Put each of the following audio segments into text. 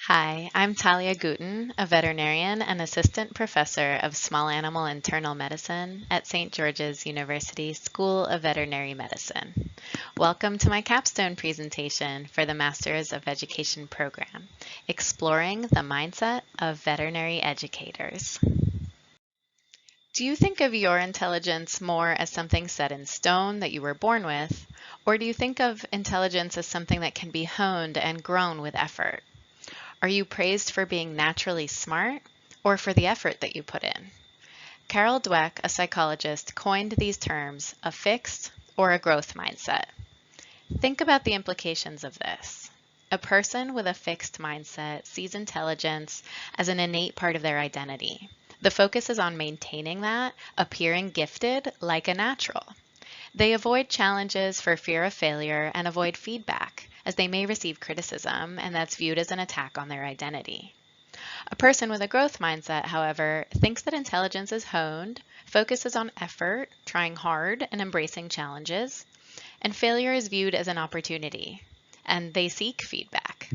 Hi, I'm Talia Guttin, a veterinarian and assistant professor of small animal internal medicine at St. George's University School of Veterinary Medicine. Welcome to my capstone presentation for the Masters of Education program, exploring the mindset of veterinary educators. Do you think of your intelligence more as something set in stone that you were born with, or do you think of intelligence as something that can be honed and grown with effort? Are you praised for being naturally smart or for the effort that you put in? Carol Dweck, a psychologist, coined these terms a fixed or a growth mindset. Think about the implications of this. A person with a fixed mindset sees intelligence as an innate part of their identity. The focus is on maintaining that, appearing gifted like a natural. They avoid challenges for fear of failure and avoid feedback, as they may receive criticism, and that's viewed as an attack on their identity. A person with a growth mindset, however, thinks that intelligence is honed, focuses on effort, trying hard, and embracing challenges, and failure is viewed as an opportunity, and they seek feedback.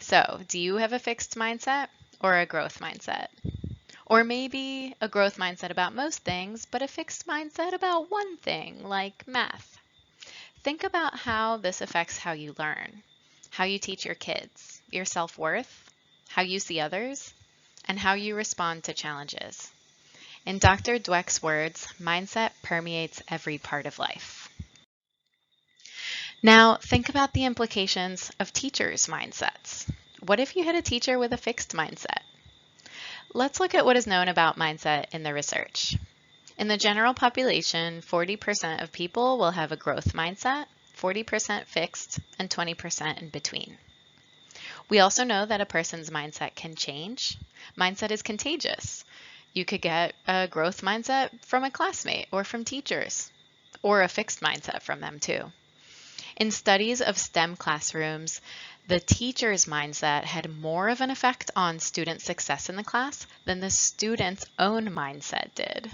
So, do you have a fixed mindset or a growth mindset? Or maybe a growth mindset about most things, but a fixed mindset about one thing, like math. Think about how this affects how you learn, how you teach your kids, your self-worth, how you see others, and how you respond to challenges. In Dr. Dweck's words, mindset permeates every part of life. Now, think about the implications of teachers' mindsets. What if you had a teacher with a fixed mindset? Let's look at what is known about mindset in the research. In the general population, 40% of people will have a growth mindset, 40% fixed, and 20% in between. We also know that a person's mindset can change. Mindset is contagious. You could get a growth mindset from a classmate or from teachers, or a fixed mindset from them too. In studies of STEM classrooms, the teacher's mindset had more of an effect on student success in the class than the student's own mindset did.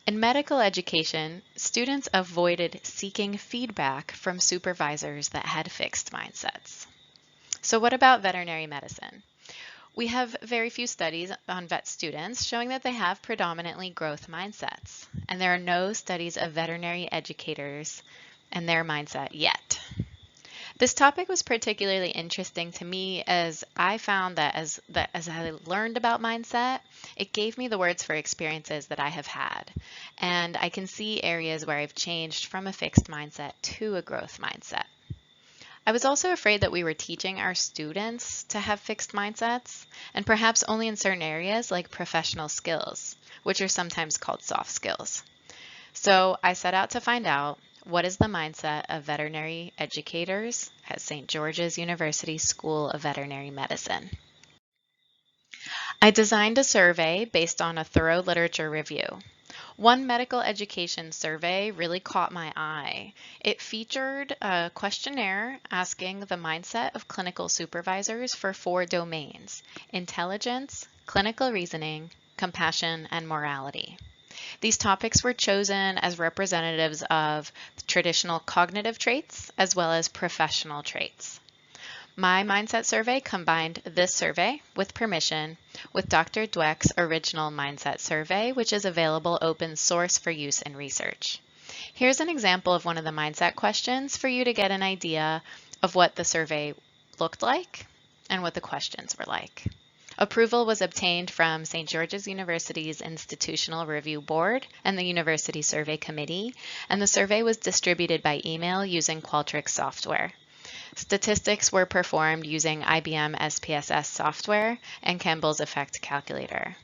In medical education, students avoided seeking feedback from supervisors that had fixed mindsets. So what about veterinary medicine? We have very few studies on vet students showing that they have predominantly growth mindsets, and there are no studies of veterinary educators and their mindset yet. This topic was particularly interesting to me as I found that as I learned about mindset, it gave me the words for experiences that I have had. And I can see areas where I've changed from a fixed mindset to a growth mindset. I was also afraid that we were teaching our students to have fixed mindsets, and perhaps only in certain areas like professional skills, which are sometimes called soft skills. So I set out to find out, what is the mindset of veterinary educators at St. George's University School of Veterinary Medicine? I designed a survey based on a thorough literature review. One medical education survey really caught my eye. It featured a questionnaire asking the mindset of clinical supervisors for 4 domains: intelligence, clinical reasoning, compassion, and morality. These topics were chosen as representatives of traditional cognitive traits as well as professional traits. My mindset survey combined this survey, with permission, with Dr. Dweck's original mindset survey, which is available open source for use in research. Here's an example of one of the mindset questions for you to get an idea of what the survey looked like and what the questions were like. Approval was obtained from St. George's University's Institutional Review Board and the University Survey Committee, and the survey was distributed by email using Qualtrics software. Statistics were performed using IBM SPSS software and Campbell's effect calculator.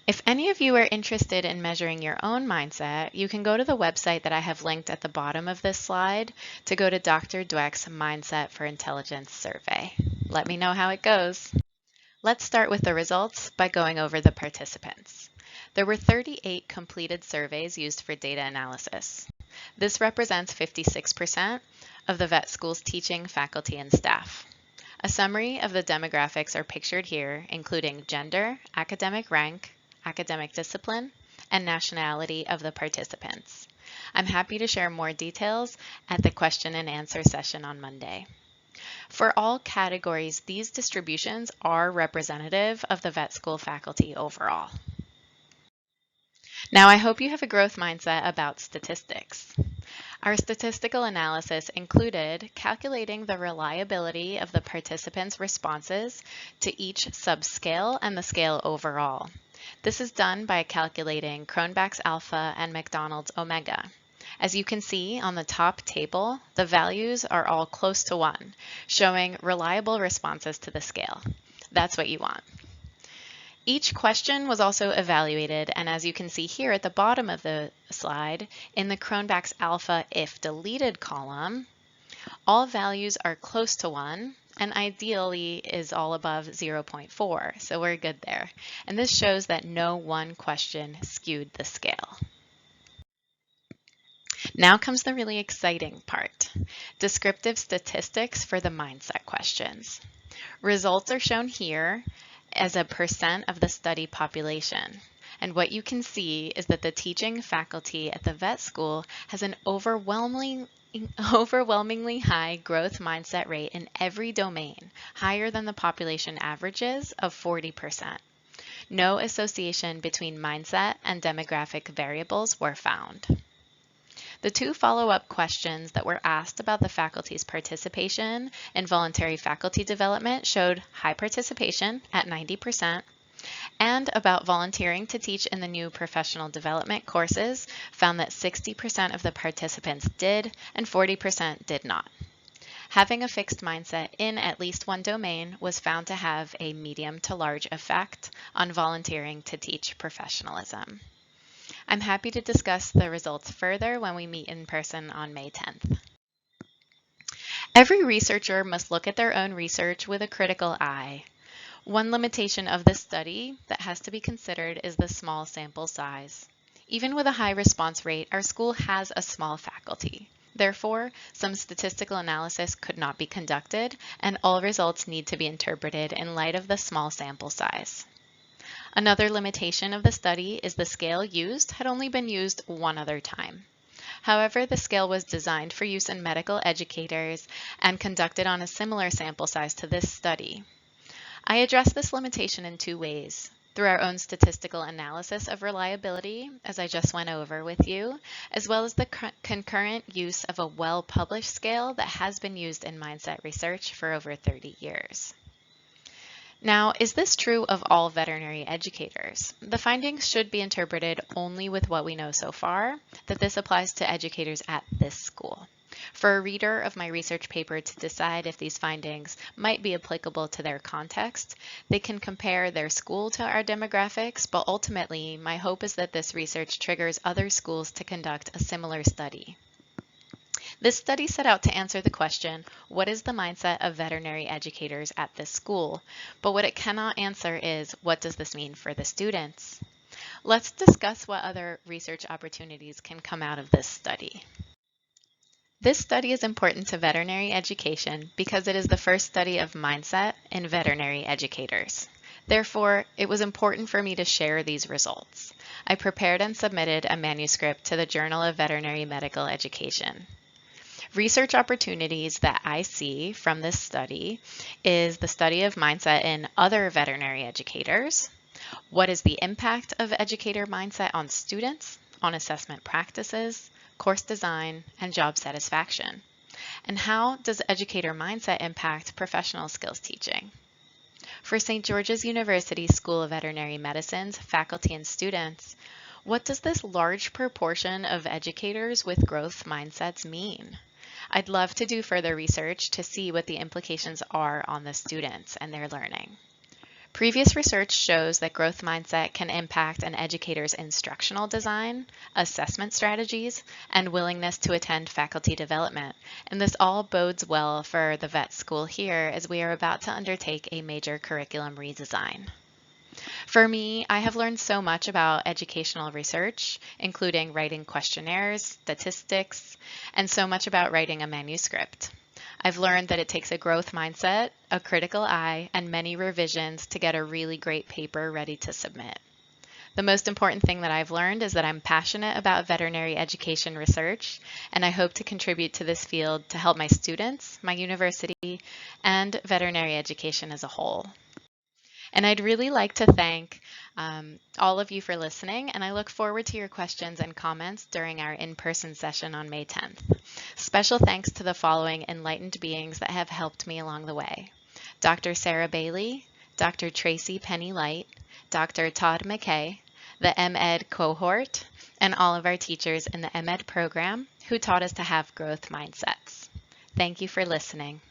If any of you are interested in measuring your own mindset, you can go to the website that I have linked at the bottom of this slide to go to Dr. Dweck's Mindset for Intelligence survey. Let me know how it goes. Let's start with the results by going over the participants. There were 38 completed surveys used for data analysis. This represents 56% of the vet school's teaching faculty and staff. A summary of the demographics are pictured here, including gender, academic rank, academic discipline, and nationality of the participants. I'm happy to share more details at the question and answer session on Monday. For all categories, these distributions are representative of the vet school faculty overall. Now, I hope you have a growth mindset about statistics. Our statistical analysis included calculating the reliability of the participants' responses to each subscale and the scale overall. This is done by calculating Cronbach's alpha and McDonald's omega. As you can see on the top table, the values are all close to 1, showing reliable responses to the scale. That's what you want. Each question was also evaluated, and as you can see here at the bottom of the slide, in the Cronbach's alpha if deleted column, all values are close to 1, and ideally is all above 0.4, so we're good there. And this shows that no one question skewed the scale. Now comes the really exciting part, descriptive statistics for the mindset questions. Results are shown here as a percent of the study population. And what you can see is that the teaching faculty at the vet school has an overwhelmingly high growth mindset rate in every domain, higher than the population averages of 40%. No association between mindset and demographic variables were found. The 2 follow-up questions that were asked about the faculty's participation in voluntary faculty development showed high participation at 90%, and about volunteering to teach in the new professional development courses found that 60% of the participants did and 40% did not. Having a fixed mindset in at least one domain was found to have a medium to large effect on volunteering to teach professionalism. I'm happy to discuss the results further when we meet in person on May 10th. Every researcher must look at their own research with a critical eye. One limitation of this study that has to be considered is the small sample size. Even with a high response rate, our school has a small faculty. Therefore, some statistical analysis could not be conducted, and all results need to be interpreted in light of the small sample size. Another limitation of the study is the scale used had only been used one other time. However, the scale was designed for use in medical educators and conducted on a similar sample size to this study. I address this limitation in 2 ways. Through our own statistical analysis of reliability, as I just went over with you, as well as the concurrent use of a well-published scale that has been used in mindset research for over 30 years. Now, is this true of all veterinary educators? The findings should be interpreted only with what we know so far, that this applies to educators at this school. For a reader of my research paper to decide if these findings might be applicable to their context, they can compare their school to our demographics, but ultimately, my hope is that this research triggers other schools to conduct a similar study. This study set out to answer the question, what is the mindset of veterinary educators at this school? But what it cannot answer is, what does this mean for the students? Let's discuss what other research opportunities can come out of this study. This study is important to veterinary education because it is the first study of mindset in veterinary educators. Therefore, it was important for me to share these results. I prepared and submitted a manuscript to the Journal of Veterinary Medical Education. Research opportunities that I see from this study is the study of mindset in other veterinary educators. What is the impact of educator mindset on students, on assessment practices, course design, and job satisfaction? And how does educator mindset impact professional skills teaching? For St. George's University School of Veterinary Medicine's faculty and students, what does this large proportion of educators with growth mindsets mean? I'd love to do further research to see what the implications are on the students and their learning. Previous research shows that growth mindset can impact an educator's instructional design, assessment strategies, and willingness to attend faculty development, and this all bodes well for the vet school here as we are about to undertake a major curriculum redesign. For me, I have learned so much about educational research, including writing questionnaires, statistics, and so much about writing a manuscript. I've learned that it takes a growth mindset, a critical eye, and many revisions to get a really great paper ready to submit. The most important thing that I've learned is that I'm passionate about veterinary education research, and I hope to contribute to this field to help my students, my university, and veterinary education as a whole. And I'd really like to thank all of you for listening, and I look forward to your questions and comments during our in-person session on May 10th. Special thanks to the following enlightened beings that have helped me along the way: Dr. Sarah Bailey, Dr. Tracy Penny Light, Dr. Todd McKay, the MEd cohort, and all of our teachers in the MEd program who taught us to have growth mindsets. Thank you for listening.